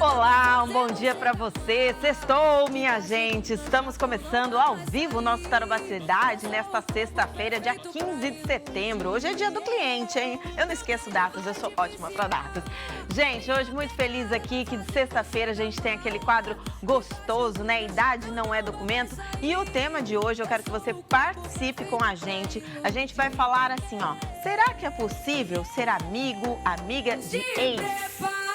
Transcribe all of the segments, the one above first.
Olá, um bom dia pra você. Sextou, minha gente. Estamos começando ao vivo o nosso Tarobacidade nesta sexta-feira, dia 15 de setembro. Hoje é dia do cliente, hein? Eu não esqueço datas, eu sou ótima pra datas. Gente, hoje muito feliz aqui que de sexta-feira a gente tem aquele quadro gostoso, né? Idade não é documento. E o tema de hoje eu quero que você participe com a gente. A gente vai falar assim, ó. Será que é possível ser amigo, amiga de ex?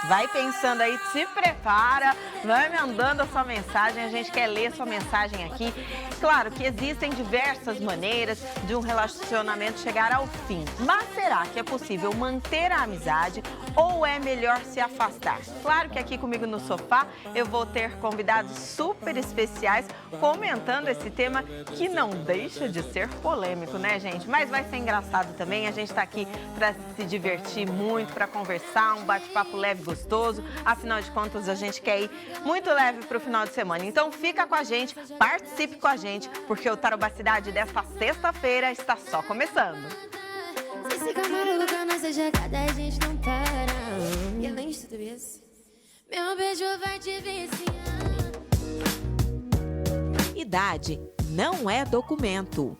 Vai pensando aí, se prepara, vai mandando a sua mensagem, a gente quer ler sua mensagem aqui. Claro que existem diversas maneiras de um relacionamento chegar ao fim, mas será que é possível manter a amizade ou é melhor se afastar? Claro que aqui comigo no sofá eu vou ter convidados super especiais comentando esse tema que não deixa de ser polêmico, né, gente? Mas vai ser engraçado também, a gente tá aqui para se divertir muito, para conversar, um bate-papo leve, gostoso. Afinal de contas, a gente quer ir muito leve para o final de semana. Então, fica com a gente, participe com a gente, porque o Tarobacidade desta sexta-feira está só começando. Se esse camarão com a nossa jogada, a gente não para. E além de tudo isso, meu beijo vai te viciar. Idade não é documento.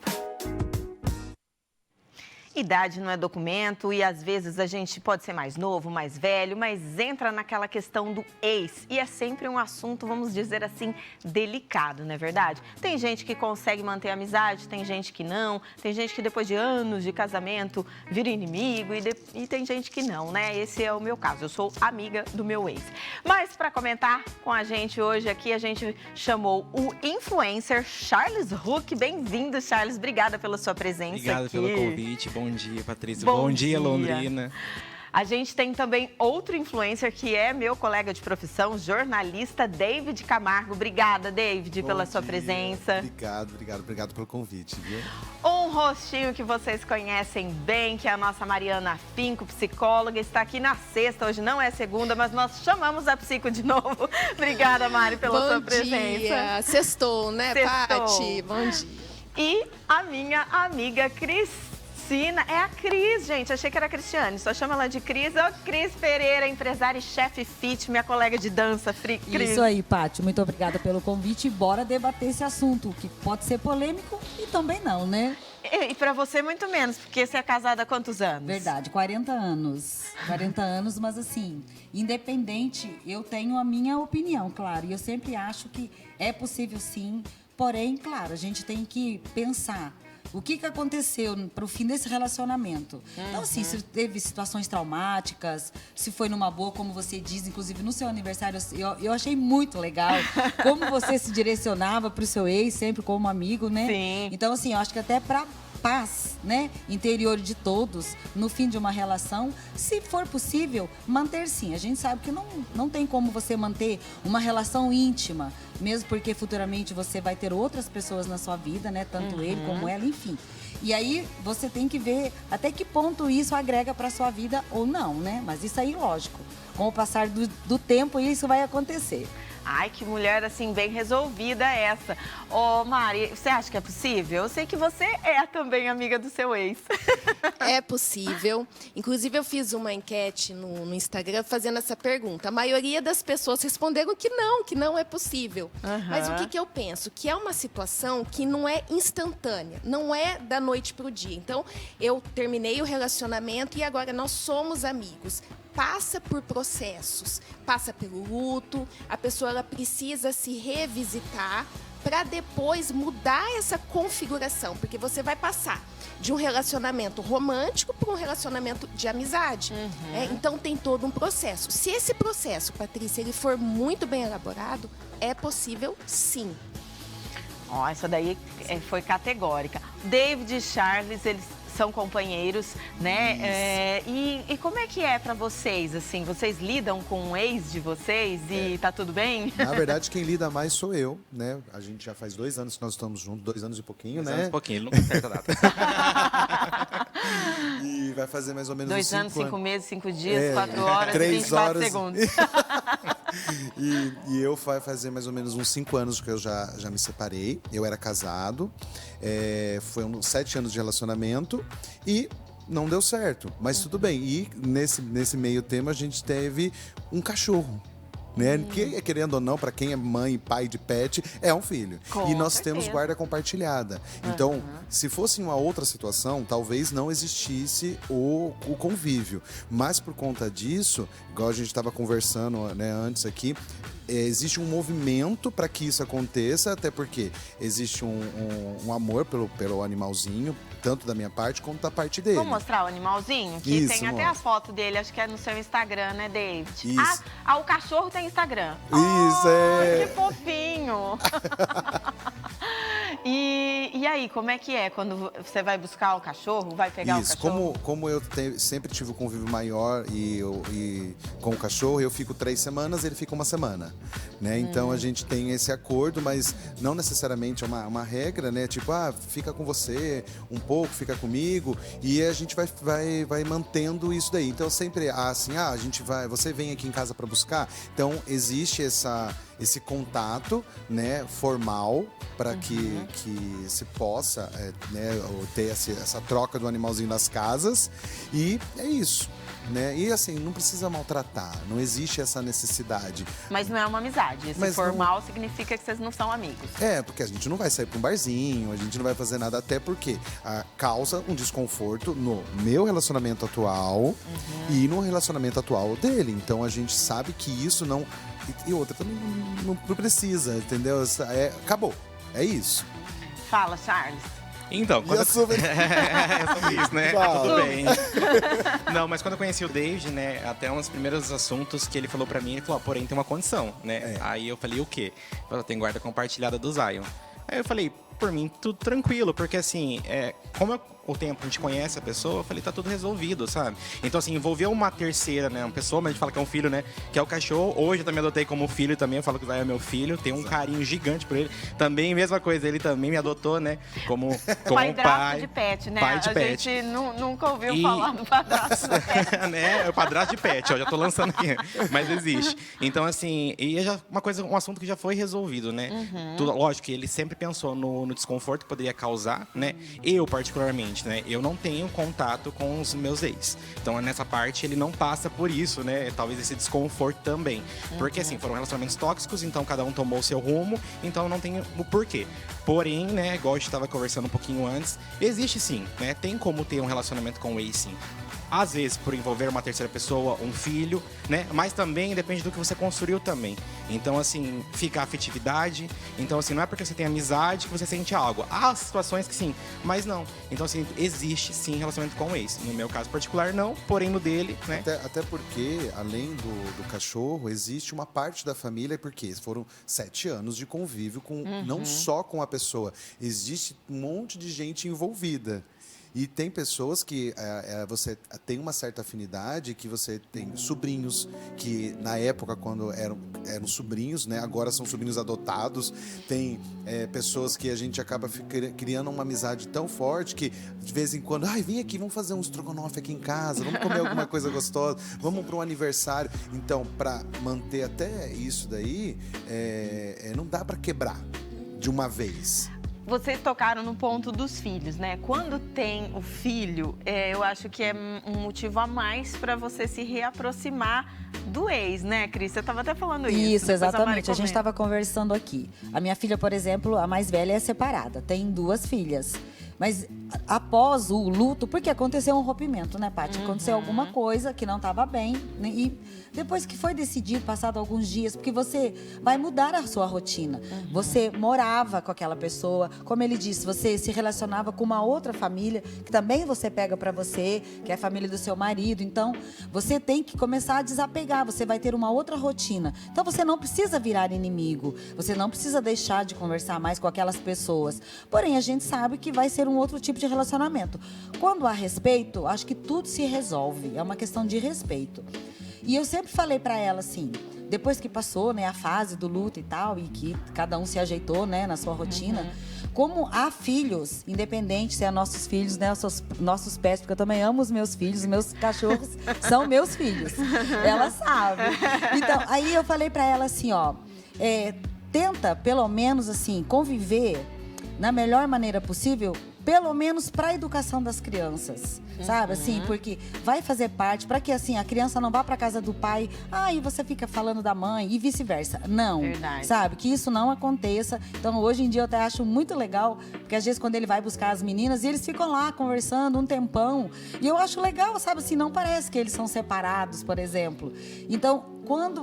Idade não é documento e às vezes a gente pode ser mais novo, mais velho, mas entra naquela questão do ex. E é sempre um assunto, vamos dizer assim, delicado, não é verdade? Tem gente que consegue manter a amizade, tem gente que não, tem gente que depois de anos de casamento vira inimigo e tem gente que não, né? Esse é o meu caso, eu sou amiga do meu ex. Mas para comentar com a gente hoje aqui, a gente chamou o influencer Charles Huck. Bem-vindo, Charles, obrigada pela sua presença Obrigado aqui. pelo convite. Bom dia, Patrícia. Bom dia, Londrina. A gente tem também outro influencer que é meu colega de profissão, jornalista David Camargo. Obrigada, David, pela sua presença. Obrigado pelo convite, viu? Um rostinho que vocês conhecem bem, que é a nossa Mariana Pinco, psicóloga, está aqui na sexta, hoje não é segunda, mas nós chamamos a psico de novo. Obrigada, Mari, pela sua presença. Bom dia, sextou, né, Pati? Bom dia. E a minha amiga Cristina, é a Cris, gente, achei que era a Cristiane, só chama ela de Cris. Ô, Cris Pereira, empresária e chefe fit, minha colega de dança, Cris. Isso aí, Pati, muito obrigada pelo convite e bora debater esse assunto, que pode ser polêmico e também não, né? E pra você muito menos, porque você é casada há quantos anos? Verdade, 40 anos. 40 anos, mas assim, independente, eu tenho a minha opinião, claro, e eu sempre acho que é possível sim, porém, claro, a gente tem que pensar o que aconteceu para o fim desse relacionamento. Então, assim, se teve situações traumáticas, se foi numa boa, como você diz, inclusive no seu aniversário, eu achei muito legal como você se direcionava para o seu ex, sempre como amigo, né? Sim. Então, assim, eu acho que até para paz, né, interior de todos, no fim de uma relação, se for possível, manter sim. A gente sabe que não tem como você manter uma relação íntima, mesmo porque futuramente você vai ter outras pessoas na sua vida, né, tanto ele como ela, enfim. E aí você tem que ver até que ponto isso agrega para sua vida ou não, né? Mas isso aí, lógico, com o passar do tempo isso vai acontecer. Ai, que mulher, assim, bem resolvida essa. Ô, Mari, você acha que é possível? Eu sei que você é também amiga do seu ex. É possível. Inclusive, eu fiz uma enquete no Instagram fazendo essa pergunta. A maioria das pessoas responderam que não é possível. Mas o que eu penso? Que é uma situação que não é instantânea, não é da noite para o dia. Então, eu terminei o relacionamento e agora nós somos amigos. Passa por processos, passa pelo luto, a pessoa ela precisa se revisitar para depois mudar essa configuração, porque você vai passar de um relacionamento romântico para um relacionamento de amizade. Então tem todo um processo. Se esse processo, Patrícia, ele for muito bem elaborado, é possível sim. Ó, essa daí foi categórica. David e Charles, eles são companheiros, né? E como é que é pra vocês, assim? Vocês lidam com um ex de vocês e tá tudo bem? Na verdade, quem lida mais sou eu, né? A gente já faz 2 anos que nós estamos juntos, 2 anos e pouquinho, 2 né? anos e pouquinho, ele nunca acerta a data. E vai fazer mais ou menos 2 uns anos, 5 5 meses, 5 dias, 4 horas, 3 24 horas. segundos. E eu vai fazer mais ou menos uns 5 anos que eu já me separei. Eu era casado, foi uns 7 anos de relacionamento e não deu certo, mas tudo bem. E nesse meio tema a gente teve um cachorro. Né? Que, querendo ou não, para quem é mãe e pai de pet, é um filho. E nós temos guarda compartilhada. Então, se fosse uma outra situação, talvez não existisse o convívio. Mas por conta disso, igual a gente estava conversando, né, antes aqui, existe um movimento para que isso aconteça, até porque existe um amor pelo animalzinho, tanto da minha parte quanto da parte dele. Vamos mostrar o animalzinho? Que Isso, tem até as fotos dele, acho que é no seu Instagram, né, David? Isso. O cachorro tem Instagram. Isso, Que fofinho! E aí, como é que é? Quando você vai buscar o cachorro, vai pegar o cachorro? Como eu sempre tive um convívio maior e com o cachorro, eu fico 3 semanas, ele fica 1 semana, né? Então a gente tem esse acordo, mas não necessariamente é uma regra, né? Tipo, fica com você um pouco, fica comigo, e a gente vai mantendo isso daí. Então sempre assim, a gente você vem aqui em casa para buscar. Então existe esse contato, né, formal, para que se possa né, ter essa troca do animalzinho nas casas, e é isso. Né? E assim, não precisa maltratar, não existe essa necessidade. Mas não é uma amizade, esse formal significa que vocês não são amigos. Porque a gente não vai sair para um barzinho, a gente não vai fazer nada, até porque causa um desconforto no meu relacionamento atual e no relacionamento atual dele. Então a gente sabe que isso não... E outra, também não precisa, entendeu? Acabou, é isso. Fala, Charles. Então, quando é sobre isso, né? Tudo bem. Não, mas quando eu conheci o David, né, até um dos primeiros assuntos que ele falou pra mim, ele falou, porém tem uma condição, né? Aí eu falei, o quê? Ele falou, tem guarda compartilhada do Zion. Aí eu falei, por mim, tudo tranquilo, porque assim, como o tempo a gente conhece a pessoa, eu falei, tá tudo resolvido, sabe? Então, assim, envolveu uma terceira, né, uma pessoa, mas a gente fala que é um filho, né, que é o cachorro. Hoje eu também adotei como filho também, eu falo que o Zay é meu filho, tenho um carinho gigante por ele. Também, mesma coisa, ele também me adotou, né, como um padrasto de pet, né? Pai de pet. Gente nunca ouviu falar do padrasto de pet. Né, é o padrasto de pet, ó, já tô lançando aqui, mas existe. Então, assim, e é já um assunto que já foi resolvido, né? Lógico que ele sempre pensou no desconforto que poderia causar, né? Eu, particularmente, né? Eu não tenho contato com os meus ex. Então, nessa parte, ele não passa por isso, né? Talvez esse desconforto também. Porque, assim, foram relacionamentos tóxicos, então cada um tomou o seu rumo, então não tem o porquê. Porém, né, igual a gente estava conversando um pouquinho antes, existe sim, né? Tem como ter um relacionamento com o ex, sim. Às vezes por envolver uma terceira pessoa, um filho, né? Mas também depende do que você construiu também. Então, assim, fica a afetividade. Então, assim, não é porque você tem amizade que você sente algo. Há situações que sim, mas não. Então, assim, existe sim relacionamento com o ex. No meu caso particular, não. Porém, no dele, né? Até porque, além do cachorro, existe uma parte da família, porque foram 7 anos de convívio com não só com a pessoa. Existe um monte de gente envolvida. E tem pessoas que você tem uma certa afinidade, que você tem sobrinhos, que na época, quando eram sobrinhos, né, agora são sobrinhos adotados. Tem pessoas que a gente acaba criando uma amizade tão forte que, de vez em quando, vem aqui, vamos fazer um estrogonofe aqui em casa, vamos comer alguma coisa gostosa, vamos para um aniversário. Então, para manter até isso daí, não dá para quebrar de uma vez. Vocês tocaram no ponto dos filhos, né? Quando tem o filho, eu acho que é um motivo a mais para você se reaproximar do ex, né, Cris? Você estava até falando isso. Isso, exatamente. A gente estava conversando aqui. A minha filha, por exemplo, a mais velha é separada. Tem 2 filhas. Mas após o luto, porque aconteceu um rompimento, né, Paty? Aconteceu alguma coisa que não estava bem. Né? E depois que foi decidido, passado alguns dias, porque você vai mudar a sua rotina. Você morava com aquela pessoa, como ele disse, você se relacionava com uma outra família, que também você pega para você, que é a família do seu marido. Então, você tem que começar a desapegar, você vai ter uma outra rotina. Então, você não precisa virar inimigo, você não precisa deixar de conversar mais com aquelas pessoas. Porém, a gente sabe que vai ser um outro tipo de relacionamento. Quando há respeito, acho que tudo se resolve. É uma questão de respeito. E eu sempre falei para ela assim, depois que passou, né, a fase do luto e tal, e que cada um se ajeitou, né, na sua rotina, como há filhos, independente se é nossos filhos, né, nossos pets, porque eu também amo os meus filhos cachorros são meus filhos. Ela sabe. Então, aí eu falei para ela assim, tenta, pelo menos assim, conviver na melhor maneira possível pelo menos para a educação das crianças, sabe? Assim, porque vai fazer parte, para que assim a criança não vá para casa do pai, e você fica falando da mãe e vice-versa. Não, Verdade. sabe? Que isso não aconteça. Então, hoje em dia eu até acho muito legal, porque às vezes quando ele vai buscar as meninas, e eles ficam lá conversando um tempão. E eu acho legal, sabe? Assim, não parece que eles são separados, por exemplo. Então,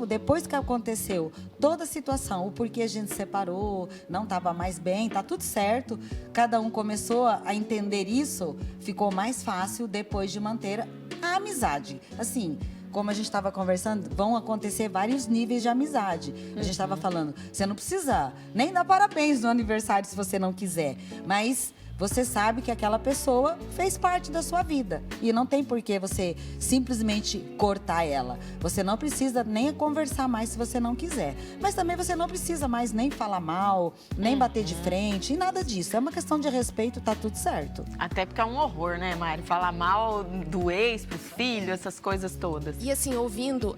depois que aconteceu toda a situação, o porquê a gente se separou, não estava mais bem, tá tudo certo, cada um começou a entender isso, ficou mais fácil depois de manter a amizade. Assim, como a gente estava conversando, vão acontecer vários níveis de amizade. A gente estava falando, você não precisa nem dar parabéns no aniversário se você não quiser, mas você sabe que aquela pessoa fez parte da sua vida. E não tem por que você simplesmente cortar ela. Você não precisa nem conversar mais se você não quiser. Mas também você não precisa mais nem falar mal, nem bater de frente, e nada disso. É uma questão de respeito, tá tudo certo. Até porque é um horror, né, Mari? Falar mal do ex pros filhos, essas coisas todas. E assim, ouvindo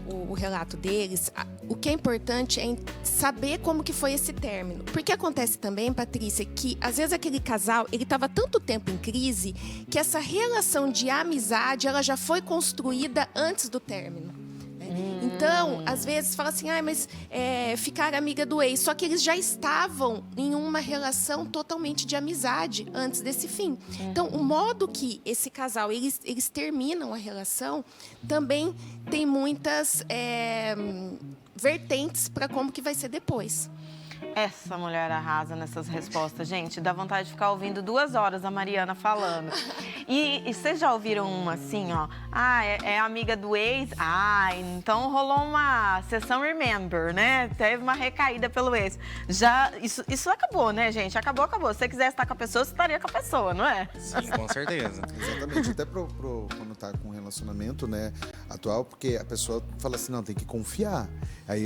o relato deles, o que é importante é saber como que foi esse término. Porque acontece também, Patrícia, que às vezes aquele casal, ele estava tanto tempo em crise que essa relação de amizade, ela já foi construída antes do término. Então, às vezes, fala assim, mas ficar amiga do ex. Só que eles já estavam em uma relação totalmente de amizade antes desse fim. Então, o modo que esse casal, eles terminam a relação, também tem muitas vertentes para como que vai ser depois. Essa mulher arrasa nessas respostas, gente. Dá vontade de ficar ouvindo 2 horas a Mariana falando. E vocês já ouviram uma assim, ó? É amiga do ex? Então rolou uma sessão Remember, né? Teve uma recaída pelo ex. Já, isso acabou, né, gente? Acabou. Se você quisesse estar com a pessoa, você estaria com a pessoa, não é? Sim, com certeza. Exatamente, até quando tá com um relacionamento, né, atual, porque a pessoa fala assim, não, tem que confiar. Aí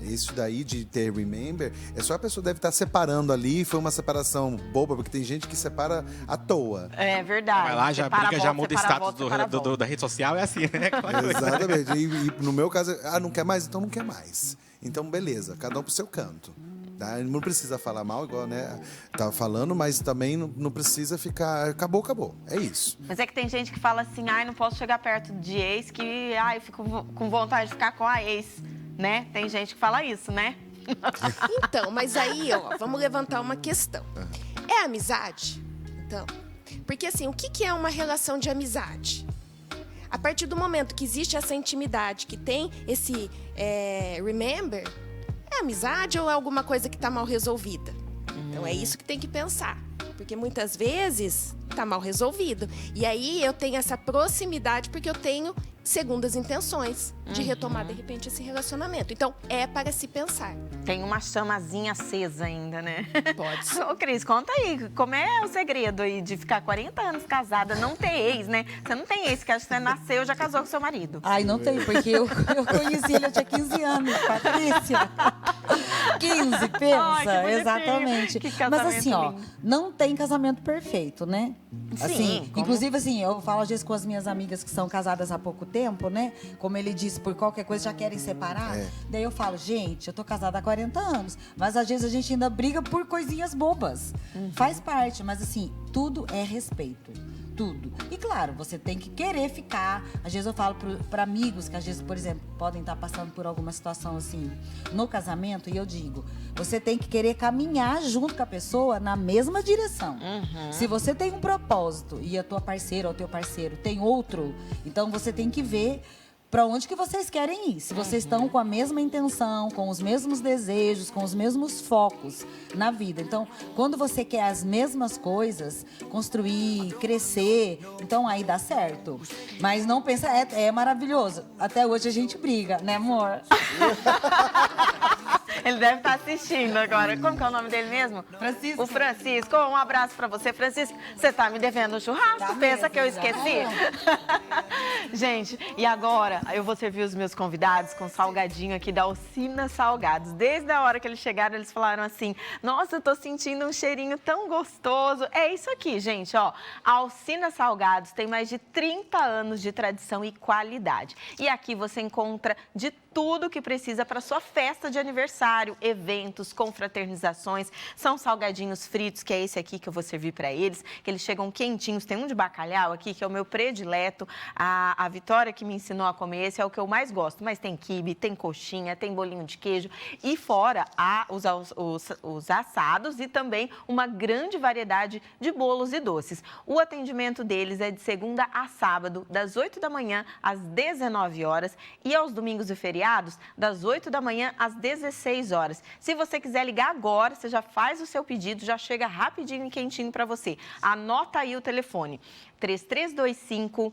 isso daí de ter remember, é só a pessoa deve estar separando ali, foi uma separação boba, porque tem gente que separa à toa. É verdade. Vai lá, já Separa briga, a já volta, muda o separa a status volta, da rede social, é assim, né? Exatamente. E no meu caso, não quer mais? Então não quer mais. Então, beleza, cada um pro seu canto. Tá? Não precisa falar mal, igual, né? Tava falando, mas também não precisa ficar. Acabou. É isso. Mas é que tem gente que fala assim, não posso chegar perto de ex, que eu fico com vontade de ficar com a ex, né? Tem gente que fala isso, né? Então, mas aí, vamos levantar uma questão. É amizade? Então, porque assim, o que é uma relação de amizade? A partir do momento que existe essa intimidade, que tem esse remember, é amizade ou é alguma coisa que está mal resolvida? Então, é isso que tem que pensar. Porque muitas vezes está mal resolvido. E aí eu tenho essa proximidade porque eu tenho segundas intenções de retomar, de repente, esse relacionamento. Então, é para se pensar. Tem uma chamazinha acesa ainda, né? Pode ser. Ô, Cris, conta aí, como é o segredo aí de ficar 40 anos casada, não ter ex, né? Você não tem ex, que acho que você nasceu e já casou com seu marido. Não tem, porque eu conheci ele, eu tinha 15 anos, Patrícia. 15, pensa, Ai, que bonitinho. exatamente. Que casamento Mas assim, lindo. não tem casamento perfeito, né? Assim, como? inclusive assim, eu falo às vezes com as minhas amigas que são casadas há pouco tempo, né? Como ele disse, por qualquer coisa já querem separar. Daí eu falo, gente, eu tô casada há 40 anos, mas às vezes a gente ainda briga por coisinhas bobas. Faz parte, mas assim, tudo é respeito. Tudo. E claro, você tem que querer ficar. Às vezes eu falo para amigos que às vezes, por exemplo, podem estar passando por alguma situação assim no casamento, e eu digo, você tem que querer caminhar junto com a pessoa na mesma direção. Se você tem um propósito e a tua parceira ou teu parceiro tem outro, então você tem que ver para onde que vocês querem ir. Se vocês estão com a mesma intenção, com os mesmos desejos, com os mesmos focos na vida. Então, quando você quer as mesmas coisas, construir, crescer, então aí dá certo. Mas não pensa, é maravilhoso. Até hoje a gente briga, né, amor? Ele deve estar assistindo agora. Como que é o nome dele mesmo? Francisco. O Francisco. Um abraço pra você, Francisco. Você tá me devendo um churrasco? Tá Pensa mesmo, que eu esqueci? Gente, e agora eu vou servir os meus convidados com salgadinho aqui da Alcina Salgados. Desde a hora que eles chegaram, eles falaram assim, nossa, eu tô sentindo um cheirinho tão gostoso. É isso aqui, gente, ó. A Alcina Salgados tem mais de 30 anos de tradição e qualidade. E aqui você encontra de tudo que precisa para sua festa de aniversário, eventos, confraternizações. São salgadinhos fritos, que é esse aqui que eu vou servir para eles, que eles chegam quentinhos. Tem um de bacalhau aqui, que é o meu predileto. A Vitória que me ensinou a comer esse é o que eu mais gosto. Mas tem quibe, tem coxinha, tem bolinho de queijo. E fora os assados e também uma grande variedade de bolos e doces. O atendimento deles é de segunda a sábado, das 8 da manhã às 19 horas e aos domingos e feriados, das 8 da manhã às 16 horas. Se você quiser ligar agora, você já faz o seu pedido, já chega rapidinho e quentinho para você. Anota aí o telefone, 3325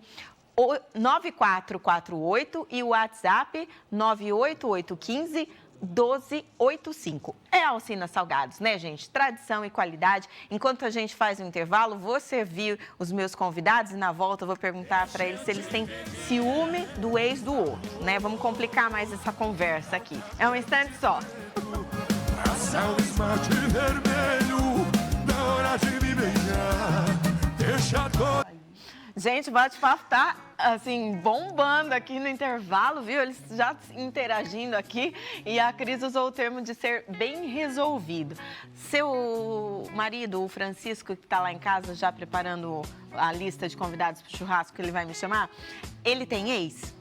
9448 e o WhatsApp 98815 1285. É Alcina Salgados, né, gente? Tradição e qualidade. Enquanto a gente faz o intervalo, vou servir os meus convidados e na volta eu vou perguntar para eles se eles têm ciúme do ex do outro, né? Vamos complicar mais essa conversa aqui. É um instante só. Ação esmalte vermelho, na hora de me beijar, deixa todo... Gente, o bate-papo tá, assim, bombando aqui no intervalo, viu? Eles já interagindo aqui e a Cris usou o termo de ser bem resolvido. Seu marido, o Francisco, que está lá em casa já preparando a lista de convidados para o churrasco que ele vai me chamar, ele tem ex?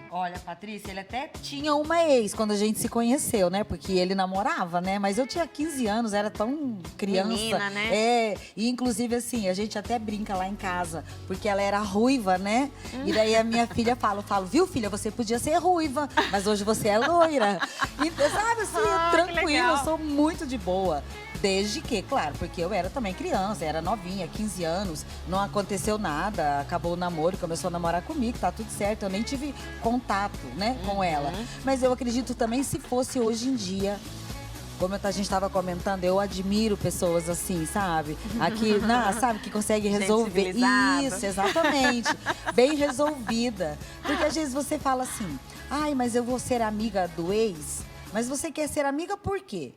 Olha, Patrícia, ele até tinha uma ex quando a gente se conheceu, né? Porque ele namorava, né? Mas eu tinha 15 anos, era tão criança. Menina, né? E inclusive assim, a gente até brinca lá em casa, porque ela era ruiva, né? E daí a minha filha fala, viu, filha, você podia ser ruiva, mas hoje você é loira. E, sabe assim, tranquilo, eu sou muito de boa. Desde que, claro, porque eu era também criança, era novinha, 15 anos, não aconteceu nada, acabou o namoro, começou a namorar comigo, tá tudo certo, eu nem tive contato, né, com ela. Mas eu acredito também, se fosse hoje em dia, como a gente estava comentando, eu admiro pessoas assim, sabe? Aqui, sabe, que consegue resolver. Isso, exatamente. Bem resolvida. Porque às vezes você fala assim, ai, mas eu vou ser amiga do ex, mas você quer ser amiga por quê?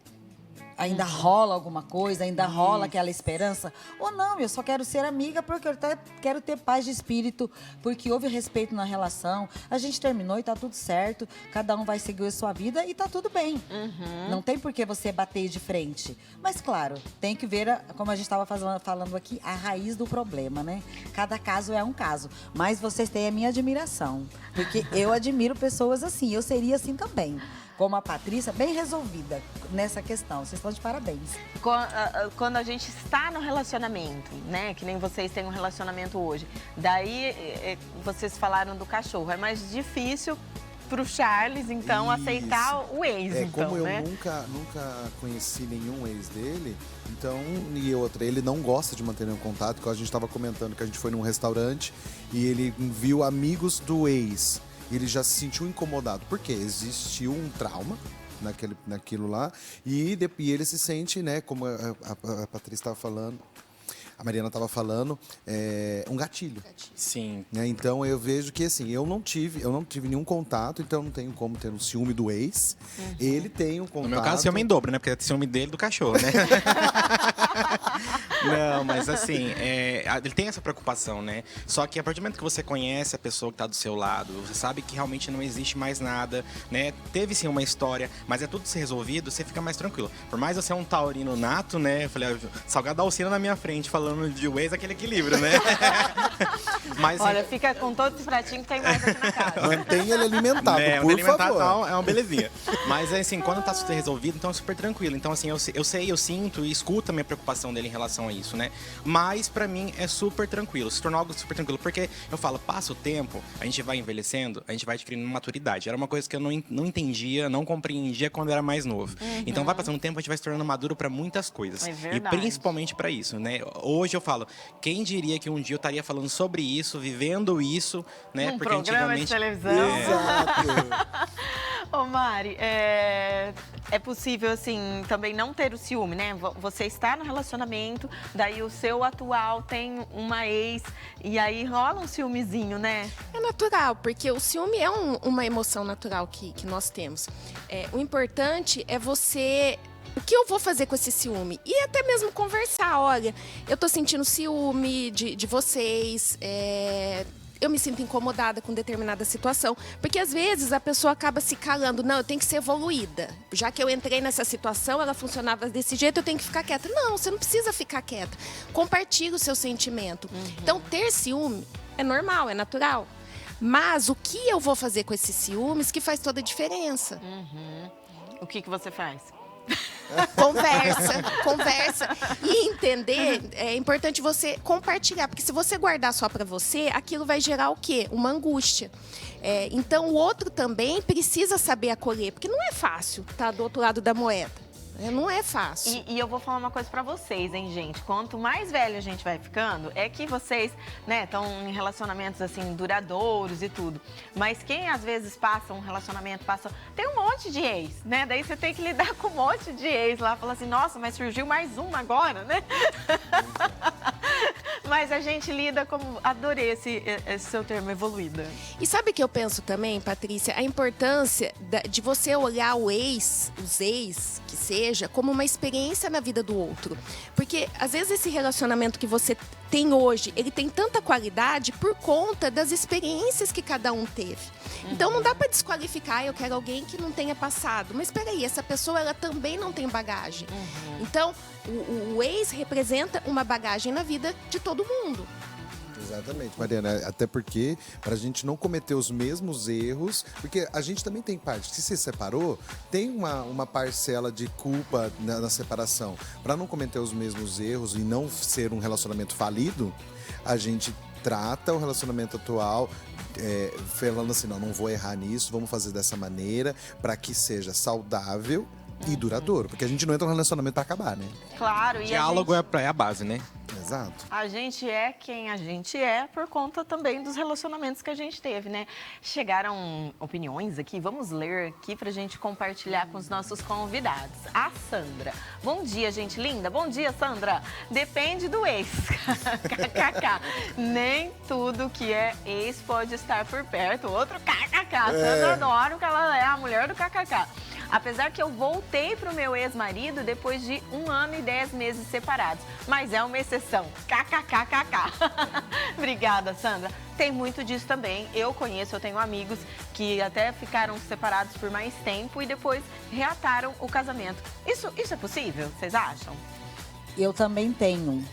Ainda rola alguma coisa, ainda rola aquela esperança? Ou não, eu só quero ser amiga porque eu até quero ter paz de espírito, porque houve respeito na relação, a gente terminou e tá tudo certo, cada um vai seguir a sua vida e tá tudo bem. Não tem por que você bater de frente. Mas, claro, tem que ver, como a gente estava falando aqui, a raiz do problema, né? Cada caso é um caso. Mas vocês têm a minha admiração, porque eu admiro pessoas assim, eu seria assim também. Como a Patrícia, bem resolvida nessa questão. Vocês estão de parabéns. Quando a gente está no relacionamento, né? Que nem vocês têm um relacionamento hoje. Daí, vocês falaram do cachorro. É mais difícil pro Charles, então, aceitar o ex, então, como né? eu nunca conheci nenhum ex dele, então, e outra, ele não gosta de manter nenhum contato, porque a gente estava comentando que a gente foi num restaurante e ele viu amigos do ex. Ele já se sentiu incomodado, porque existiu um trauma naquilo lá, e ele se sente, né, como a Patrícia estava falando, a Mariana estava falando, um gatilho. Sim. Então eu vejo que assim, eu não tive nenhum contato, então não tenho como ter um ciúme do ex. Ele tem um contato. No meu caso, ciúme em dobro, né? Porque é ciúme dele e do cachorro, né? Não, mas assim, ele tem essa preocupação, né? Só que a partir do momento que você conhece a pessoa que tá do seu lado, você sabe que realmente não existe mais nada, né? Teve sim uma história, mas é tudo ser resolvido, você fica mais tranquilo. Por mais eu ser um taurino nato, né? Eu falei, salgado da Alcina na minha frente, falando de ex, aquele equilíbrio, né? Mas, olha, fica com todos os pratinhos que tem mais aqui na casa. Mantenha ele alimentado, por alimentado favor. É uma belezinha. Mas, assim, quando tá tudo resolvido, então é super tranquilo. Então, assim, eu sinto e escuto a minha preocupação dele em relação a isso, né? Mas, pra mim, é super tranquilo. Se tornou algo super tranquilo. Porque eu falo, passa o tempo, a gente vai envelhecendo, a gente vai adquirindo maturidade. Era uma coisa que eu não entendia, não compreendia quando era mais novo. Então, vai passando o tempo, a gente vai se tornando maduro pra muitas coisas. É e verdade. principalmente pra isso, né? Hoje eu falo, quem diria que um dia eu estaria falando sobre isso, vivendo isso, né? Um porque programa de antigamente... televisão. Exato. Ô Mari, é possível, assim, também não ter o ciúme, né? Você está no relacionamento, daí o seu atual tem uma ex, e aí rola um ciúmezinho, né? É natural, porque o ciúme é uma emoção natural que nós temos. O importante é você... O que eu vou fazer com esse ciúme? E até mesmo conversar, olha, eu tô sentindo ciúme de vocês, eu me sinto incomodada com determinada situação. Porque às vezes a pessoa acaba se calando. Não, eu tenho que ser evoluída. Já que eu entrei nessa situação, ela funcionava desse jeito, eu tenho que ficar quieta. Não, você não precisa ficar quieta. Compartilhe o seu sentimento. Então, ter ciúme é normal, é natural. Mas o que eu vou fazer com esses ciúmes que faz toda a diferença? O que você faz? Conversa. E entender, é importante você compartilhar. Porque se você guardar só para você, aquilo vai gerar o quê? Uma angústia. Então, o outro também precisa saber acolher. Porque não é fácil estar do outro lado da moeda. Não é fácil. E eu vou falar uma coisa pra vocês, hein, gente? Quanto mais velho a gente vai ficando, é que vocês, né, estão em relacionamentos, assim, duradouros e tudo. Mas quem, às vezes, passa um relacionamento, tem um monte de ex, né? Daí você tem que lidar com um monte de ex lá. Fala assim, nossa, mas surgiu mais uma agora, né? Mas a gente lida como... Adorei esse seu termo, evoluída. E sabe o que eu penso também, Patrícia? A importância de você olhar os ex, que seja, como uma experiência na vida do outro. Porque, às vezes, esse relacionamento que você tem hoje, ele tem tanta qualidade por conta das experiências que cada um teve. Então, não dá para desqualificar, eu quero alguém que não tenha passado. Mas, espera aí, essa pessoa, ela também não tem bagagem. Então, o ex representa uma bagagem na vida de todo mundo. Exatamente, Mariana. Até porque, para a gente não cometer os mesmos erros, porque a gente também tem parte. Se se separou, tem uma parcela de culpa na separação. Para não cometer os mesmos erros e não ser um relacionamento falido, a gente trata o relacionamento atual falando assim, não vou errar nisso, vamos fazer dessa maneira, para que seja saudável e duradouro. Porque a gente não entra no relacionamento para acabar, né? Claro. E Diálogo é a base, né? Exato. A gente é quem a gente é por conta também dos relacionamentos que a gente teve, né? Chegaram opiniões aqui, vamos ler aqui pra gente compartilhar com os nossos convidados. A Sandra. Bom dia, gente linda. Bom dia, Sandra. Depende do ex. KKK. Nem tudo que é ex pode estar por perto. Outro KKK. Sandra adora que ela é a mulher do KKK. Apesar que eu voltei pro meu ex-marido depois de 1 ano e 10 meses separados. Mas é uma exceção. KKKKK. Obrigada, Sandra. Tem muito disso também. Eu tenho amigos que até ficaram separados por mais tempo e depois reataram o casamento. Isso é possível? Vocês acham? Eu também tenho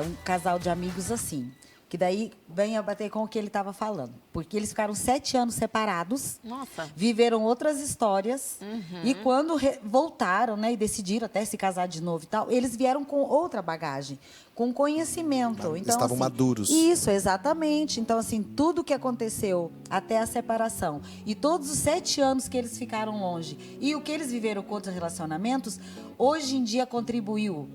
um casal de amigos assim. Que daí vem a bater com o que ele estava falando. Porque eles ficaram 7 anos separados. Nossa. Viveram outras histórias. E quando voltaram, né, e decidiram até se casar de novo e tal, eles vieram com outra bagagem, com conhecimento. Então, estavam maduros. Isso, exatamente. Então, assim, tudo o que aconteceu até a separação e todos os 7 anos que eles ficaram longe e o que eles viveram com outros relacionamentos, hoje em dia contribuiu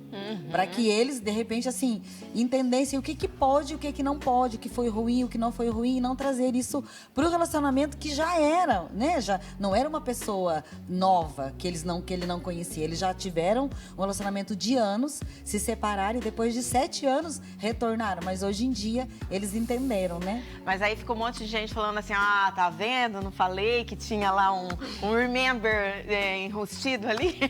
para que eles, de repente, assim, entendessem o que pode e o que não pode, o que foi ruim, o que não foi ruim, e não trazer isso para o relacionamento que já era, né? Já não era uma pessoa nova que ele não conhecia. Eles já tiveram um relacionamento de anos, se separaram e depois de 7 anos retornaram. Mas hoje em dia eles entenderam, né? Mas aí ficou um monte de gente falando assim, tá vendo? Não falei que tinha lá um remember enrustido ali?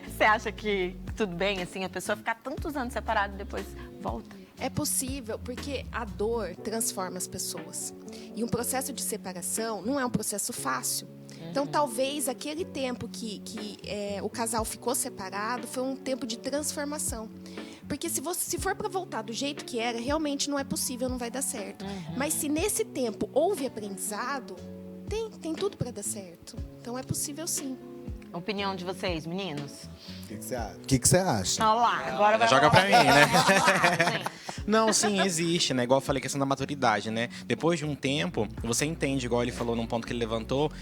Você acha que tudo bem, assim, a pessoa ficar tantos anos separada e depois volta? É possível, porque a dor transforma as pessoas. E um processo de separação não é um processo fácil. Então, talvez aquele tempo que o casal ficou separado foi um tempo de transformação. Porque se for para voltar do jeito que era, realmente não é possível, não vai dar certo. Mas se nesse tempo houve aprendizado, tem tudo para dar certo. Então, é possível sim. Opinião de vocês, meninos? O que você acha? Olha lá, agora vai Joga pra mim, né? Gente. Não, sim, existe, né? Igual eu falei, questão da maturidade, né? Depois de um tempo, você entende, igual ele falou num ponto que ele levantou,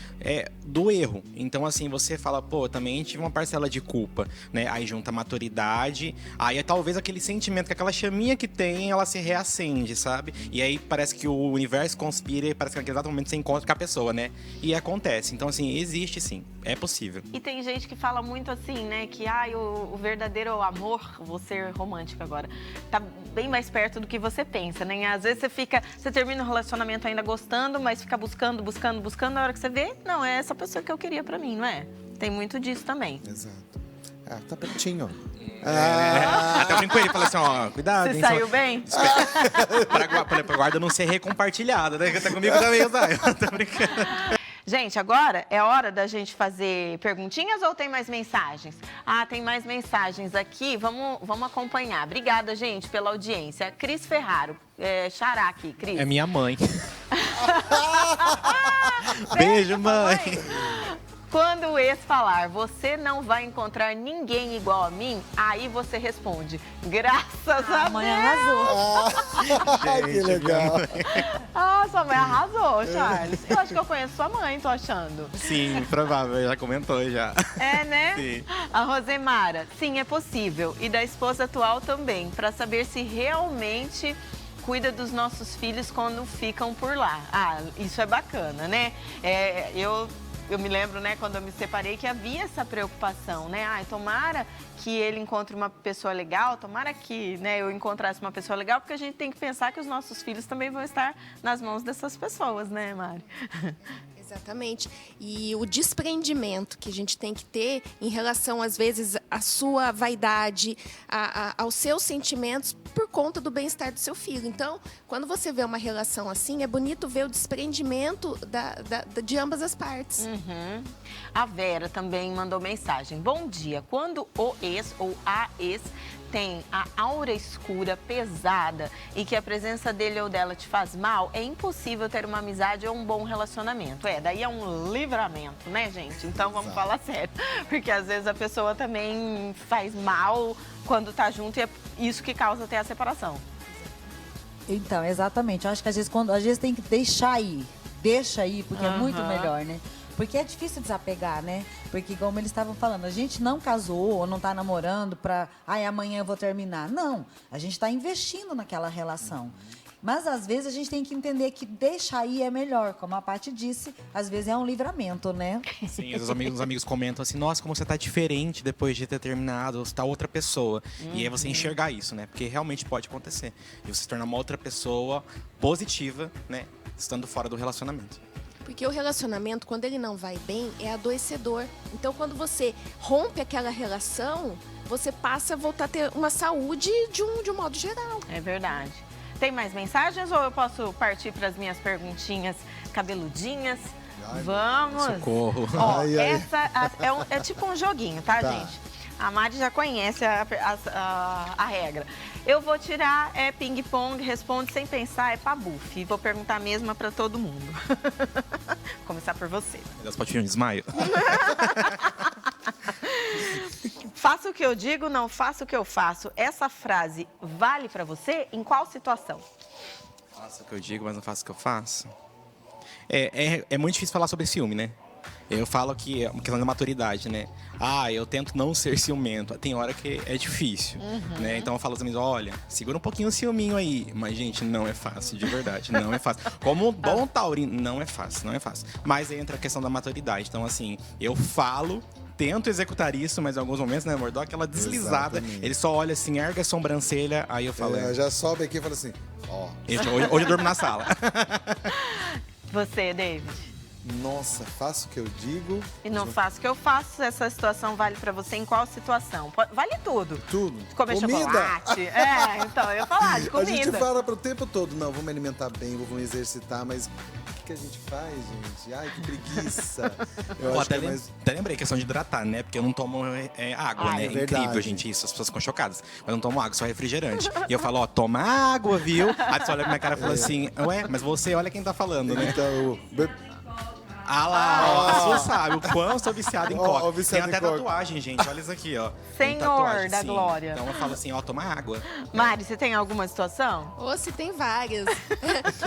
do erro. Então, assim, você fala, pô, também tive uma parcela de culpa, né? Aí junta a maturidade, aí talvez aquele sentimento, que aquela chaminha que tem, ela se reacende, sabe? E aí parece que o universo conspira e parece que naquele exato momento você encontra com a pessoa, né? E acontece. Então, assim, existe sim, é possível. E tem gente que fala muito assim, né? Que o verdadeiro amor, vou ser romântica agora, tá bem mais perto do que você pensa, né? Às vezes você termina um relacionamento ainda gostando, mas fica buscando, na hora que você vê, não, é essa pessoa que eu queria pra mim, não é? Tem muito disso também. Exato. Tá pertinho. Até eu brinco com ele, falei assim, ó, cuidado. Você hein, saiu bem? pra guarda não ser recompartilhada, né? Que tá comigo também, sabe? Tô brincando. Gente, agora é hora da gente fazer perguntinhas ou tem mais mensagens? Ah, tem mais mensagens aqui, vamos acompanhar. Obrigada, gente, pela audiência. Cris Ferraro, xará aqui, Cris. É minha mãe. Beijo, mãe. Quando o ex falar, você não vai encontrar ninguém igual a mim, aí você responde, graças a Deus. A mãe arrasou. Que legal. Ah, sua mãe arrasou, Charles. Eu acho que eu conheço sua mãe, tô achando. Sim, provável, já comentou já. É, né? Sim. A Rosemara, sim, é possível. E da esposa atual também, para saber se realmente cuida dos nossos filhos quando ficam por lá. Ah, isso é bacana, né? Eu me lembro, né, quando eu me separei, que havia essa preocupação, né? Ai, tomara que ele encontre uma pessoa legal, tomara que, né, eu encontrasse uma pessoa legal, porque a gente tem que pensar que os nossos filhos também vão estar nas mãos dessas pessoas, né, Mari? Exatamente. E o desprendimento que a gente tem que ter em relação, às vezes, à sua vaidade, aos seus sentimentos, por conta do bem-estar do seu filho. Então, quando você vê uma relação assim, é bonito ver o desprendimento de ambas as partes. Uhum. A Vera também mandou mensagem. Bom dia. Quando o ex ou a ex tem a aura escura, pesada e que a presença dele ou dela te faz mal, é impossível ter uma amizade ou um bom relacionamento. Daí é um livramento, né, gente? Então vamos falar sério. Porque às vezes a pessoa também faz mal quando tá junto e é isso que causa até a separação. Então, exatamente. Eu acho que às vezes tem que deixar ir. Deixa ir, porque é muito melhor, né? Porque é difícil desapegar, né? Porque, como eles estavam falando, a gente não casou ou não está namorando para, amanhã eu vou terminar. Não, a gente está investindo naquela relação. Mas, às vezes, a gente tem que entender que deixar ir é melhor. Como a Paty disse, às vezes é um livramento, né? Sim, os amigos comentam assim, nossa, como você tá diferente depois de ter terminado, você tá outra pessoa. E aí você enxergar isso, né? Porque realmente pode acontecer. E você se tornar uma outra pessoa positiva, né? Estando fora do relacionamento. Porque o relacionamento, quando ele não vai bem, é adoecedor. Então, quando você rompe aquela relação, você passa a voltar a ter uma saúde de um modo geral. É verdade. Tem mais mensagens ou eu posso partir para as minhas perguntinhas cabeludinhas? Vamos! Socorro! Ó, essa é tipo um joguinho, tá, gente? A Mari já conhece a regra. Eu vou tirar, ping-pong, responde sem pensar, pabuf. Vou perguntar a mesma para todo mundo. Vou começar por você. Das patinhas de desmaio. Faça o que eu digo, não faça o que eu faço. Essa frase vale para você em qual situação? Faça o que eu digo, mas não faço o que eu faço. É muito difícil falar sobre ciúme, né? Eu falo que é uma questão da maturidade, né? Eu tento não ser ciumento. Tem hora que é difícil, né? Então eu falo aos amigos, olha, segura um pouquinho o ciúminho aí. Mas, gente, não é fácil, de verdade, não é fácil. Como um bom taurino, não é fácil. Mas aí entra a questão da maturidade. Então, assim, eu falo, tento executar isso, mas em alguns momentos, né, amor, dou aquela deslizada. Exatamente. Ele só olha assim, ergue a sobrancelha, aí eu falo... Já sobe aqui e fala assim, Hoje eu durmo na sala. Você, David? Nossa, faço o que eu digo. E não faço o que eu faço. Essa situação vale pra você em qual situação? Vale tudo. Tudo. Comer chocolate. Então, eu ia falar de comida. A gente fala pro tempo todo, não, vou me alimentar bem, vou me exercitar, mas o que a gente faz, gente? Ai, que preguiça. Eu acho que até lembrei a questão de hidratar, né? Porque eu não tomo água, né? É incrível, gente, isso. As pessoas ficam chocadas. Mas eu não tomo água, só refrigerante. E eu falo, toma água, viu? Aí você olha pra minha cara e fala assim, mas você olha quem tá falando, né? Então, a sua sabe o quão eu sou viciado em coca. Tem até coca. tatuagem, gente. Olha isso aqui, ó. Senhor tatuagem, da sim. glória. Então eu falo assim, toma água. Mari, você tem alguma situação? Ou se tem várias.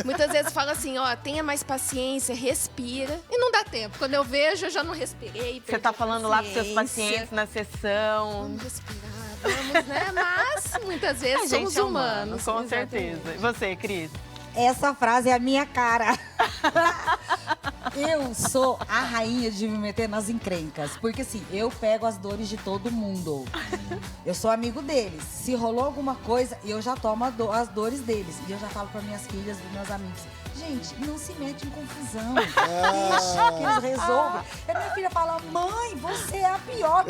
Muitas vezes fala assim, tenha mais paciência, respira. E não dá tempo. Quando eu vejo, eu já não respirei. Você tá falando lá pros seus pacientes na sessão. Vamos respirar, vamos, né? Mas muitas vezes A gente somos é humano, humanos. com Exatamente. certeza. E você, Cris? Essa frase é a minha cara. Eu sou a rainha de me meter nas encrencas. Porque assim, eu pego as dores de todo mundo. Eu sou amigo deles. Se rolou alguma coisa, eu já tomo as dores deles. E eu já falo para minhas filhas, para meus amigos. gente, não se mete em confusão. Deixa que eles resolvam. E a minha filha fala, mãe, você é a pior.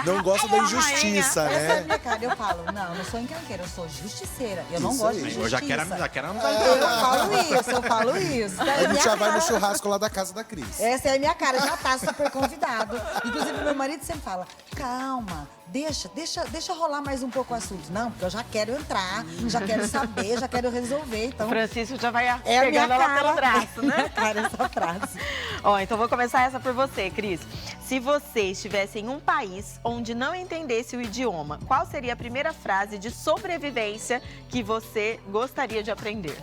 Não gosta da injustiça, Essa é a né? minha cara. Eu falo, não sou encrenqueira, eu sou justiceira. Eu não Isso gosto aí. de Eu justiça. já quero Eu falo isso. A gente já vai no churrasco lá da casa da Cris. Essa é a minha cara, já tá super convidado. Inclusive, meu marido sempre fala, calma, deixa rolar mais um pouco o assunto. Não, porque eu já quero entrar, já quero saber, já quero resolver. Então, Francisco já vai é a minha pegando ela cara. pelo braço, né? Cara, essa frase. Ó, então vou começar essa por você, Cris. Se você estivesse em um país onde não entendesse o idioma, qual seria a primeira frase de sobrevivência que você gostaria de aprender?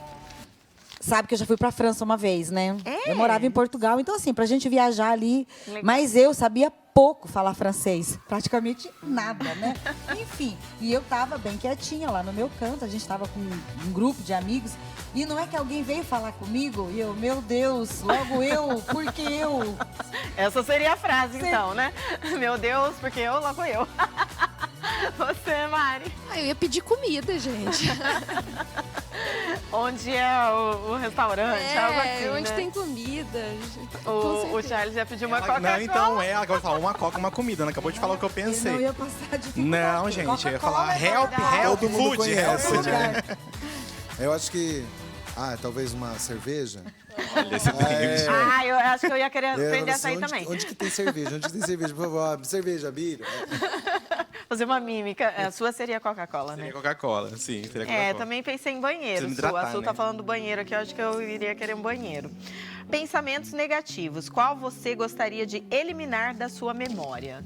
Sabe que eu já fui pra França uma vez, né? É? Eu morava em Portugal, então assim, pra gente viajar ali. Legal. Mas eu sabia pouco falar francês, praticamente nada, né? Enfim, e eu tava bem quietinha lá no meu canto, a gente tava com um grupo de amigos. E não é que alguém veio falar comigo e eu, meu Deus, logo eu, porque eu? Essa seria a frase, então, né? Meu Deus, porque eu, logo eu. Você, Mari. Eu ia pedir comida, gente. Onde é o restaurante? Algo assim, onde né? tem comida. O Charles já pediu uma Coca-Cola. Não, então acabou de falar uma coca, uma comida. Não acabou de falar o que eu Eu não pensei. ia passar dificuldade. Não, gente, eu ia falar Coca-Cola é help, verdade. help, Todo mundo food, conhece, help. né? Eu acho que... talvez uma cerveja? Olha esse dente. Ah, eu acho que eu ia querer É, aprender assim, essa aí onde, também. onde que tem cerveja? Onde que tem cerveja? Por favor, cerveja, Bíblia. Fazer uma mímica. A sua seria Coca-Cola, né? Seria Coca-Cola, sim, seria Coca-Cola. É, também pensei em banheiro. Precisa me Su. A hidratar, Su tá né? falando do banheiro aqui, eu acho que eu iria querer um banheiro. Pensamentos negativos. Qual você gostaria de eliminar da sua memória?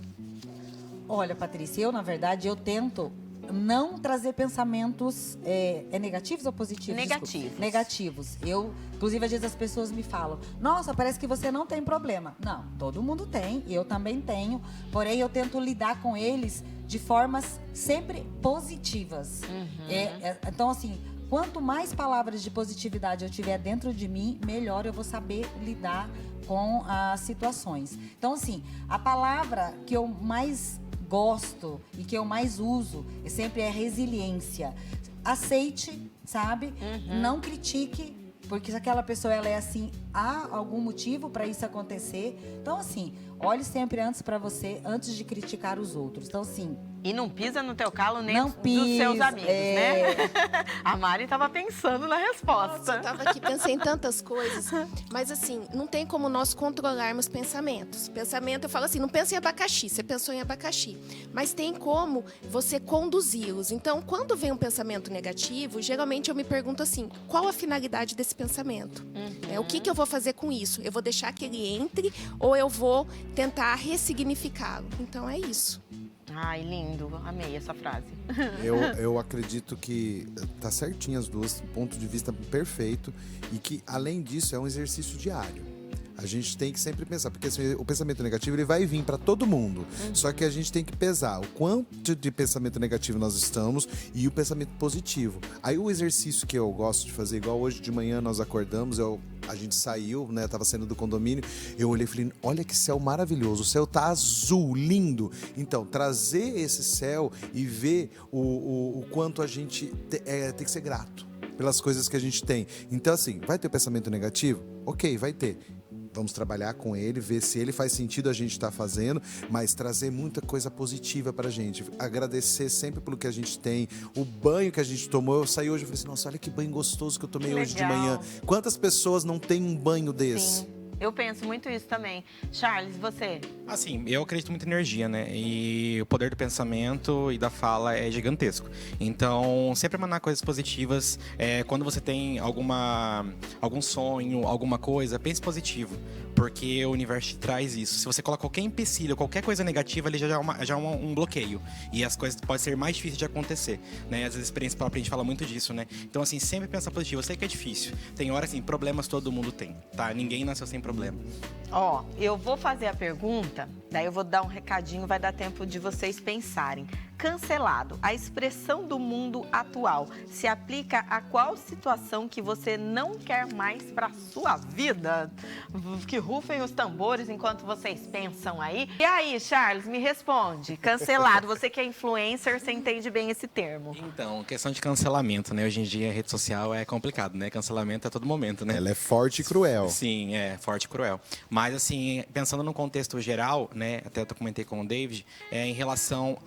Olha, Patrícia, eu, na verdade, eu tento não trazer pensamentos negativos ou positivos? Negativos. Desculpa. Negativos. Inclusive, às vezes as pessoas me falam, nossa, parece que você não tem problema. Não, todo mundo tem, eu também tenho. Porém, eu tento lidar com eles de formas sempre positivas. Então, assim, quanto mais palavras de positividade eu tiver dentro de mim, melhor eu vou saber lidar com as situações. Então, assim, a palavra que eu mais gosto e que eu mais uso sempre é resiliência. Aceite, sabe? Não critique, porque se aquela pessoa ela é assim, há algum motivo para isso acontecer. Então, assim, olhe sempre antes para você, antes de criticar os outros. Então, assim... E não pisa no teu calo nem Não dos pisa, seus amigos, né? A Mari tava pensando na resposta. Nossa, eu tava aqui, pensei em tantas coisas. Mas assim, não tem como nós controlarmos pensamentos. Pensamento, eu falo assim, não pensa em abacaxi, você pensou em abacaxi. Mas tem como você conduzi-los. Então, quando vem um pensamento negativo, geralmente eu me pergunto assim, qual a finalidade desse pensamento? O que eu vou fazer com isso? Eu vou deixar que ele entre ou eu vou tentar ressignificá-lo? Então, é isso. Ai, lindo. Amei essa frase. Eu acredito que tá certinho as duas, ponto de vista perfeito. E que, além disso, é um exercício diário. A gente tem que sempre pensar, porque assim, o pensamento negativo ele vai vir para todo mundo. Só que a gente tem que pesar o quanto de pensamento negativo nós estamos e o pensamento positivo. Aí o exercício que eu gosto de fazer, igual hoje de manhã nós acordamos, a gente saiu, né? Tava saindo do condomínio, eu olhei e falei, olha que céu maravilhoso, o céu tá azul, lindo. Então, trazer esse céu e ver o quanto a gente tem que ser grato pelas coisas que a gente tem. Então, assim, vai ter pensamento negativo? Ok, vai ter. Vamos trabalhar com ele, ver se ele faz sentido a gente estar fazendo, mas trazer muita coisa positiva pra gente. Agradecer sempre pelo que a gente tem. O banho que a gente tomou, eu saí hoje e falei assim, nossa, olha que banho gostoso que eu tomei hoje de manhã. Quantas pessoas não têm um banho desse? Sim. Eu penso muito isso também. Charles, você? Assim, eu acredito muito em energia, né? E o poder do pensamento e da fala é gigantesco. Então, sempre emanar coisas positivas. Quando você tem algum sonho, alguma coisa, pense positivo. Porque o universo te traz isso. Se você coloca qualquer empecilho, qualquer coisa negativa, ele já é um bloqueio. E as coisas podem ser mais difíceis de acontecer, né? Às vezes, experiência própria, a gente fala muito disso, né? Então, assim, sempre pensar positivo. Eu sei que é difícil. Tem horas, assim, problemas todo mundo tem, tá? Ninguém nasceu sem problema. Ó, eu vou fazer a pergunta, daí eu vou dar um recadinho, vai dar tempo de vocês pensarem. Cancelado, a expressão do mundo atual se aplica a qual situação que você não quer mais para sua vida? Que rufem os tambores enquanto vocês pensam aí. E aí, Charles, me responde. Cancelado, você que é influencer, você entende bem esse termo? Então, questão de cancelamento, né? Hoje em dia a rede social é complicado, né? Cancelamento a todo momento, né? Ela é forte e cruel. Sim, é forte e cruel. Mas, assim, pensando no contexto geral, né? Até eu comentei com o David, em relação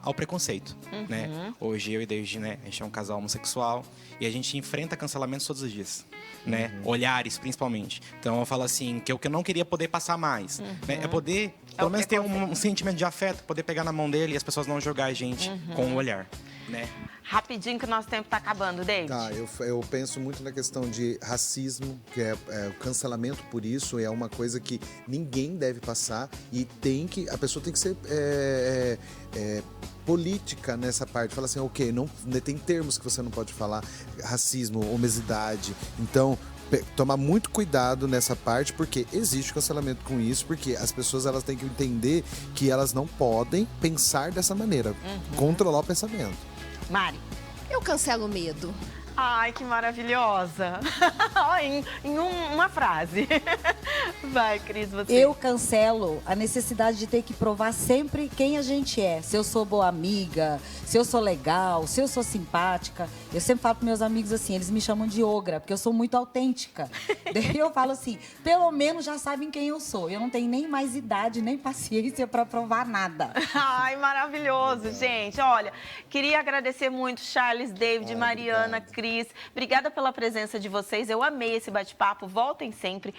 ao preconceito, né? Hoje eu e David, né? A gente é um casal homossexual e a gente enfrenta cancelamentos todos os dias, né? Olhares, principalmente. Então, eu falo assim, que o que eu não queria poder passar mais, né? É poder, pelo menos, ter um sentimento de afeto, poder pegar na mão dele e as pessoas não jogar a gente com o olhar, né? Rapidinho que o nosso tempo tá acabando, David. Tá, eu penso muito na questão de racismo, que é o cancelamento por isso, é uma coisa que ninguém deve passar e a pessoa tem que ser política nessa parte. Fala assim, ok, não, tem termos que você não pode falar, racismo, obesidade, então tomar muito cuidado nessa parte, porque existe cancelamento com isso, porque as pessoas elas têm que entender que elas não podem pensar dessa maneira, controlar o pensamento. Mari. Eu cancelo o medo. Ai, que maravilhosa. Uma frase. Vai, Cris, você. Eu cancelo a necessidade de ter que provar sempre quem a gente é. Se eu sou boa amiga, se eu sou legal, se eu sou simpática. Eu sempre falo para meus amigos assim, eles me chamam de ogra, porque eu sou muito autêntica. Daí eu falo assim, pelo menos já sabem quem eu sou. Eu não tenho nem mais idade, nem paciência para provar nada. Ai, maravilhoso, gente. Olha, queria agradecer muito Charles, David, Mariana, Cris. Obrigada pela presença de vocês. Eu amei esse bate-papo. Voltem sempre.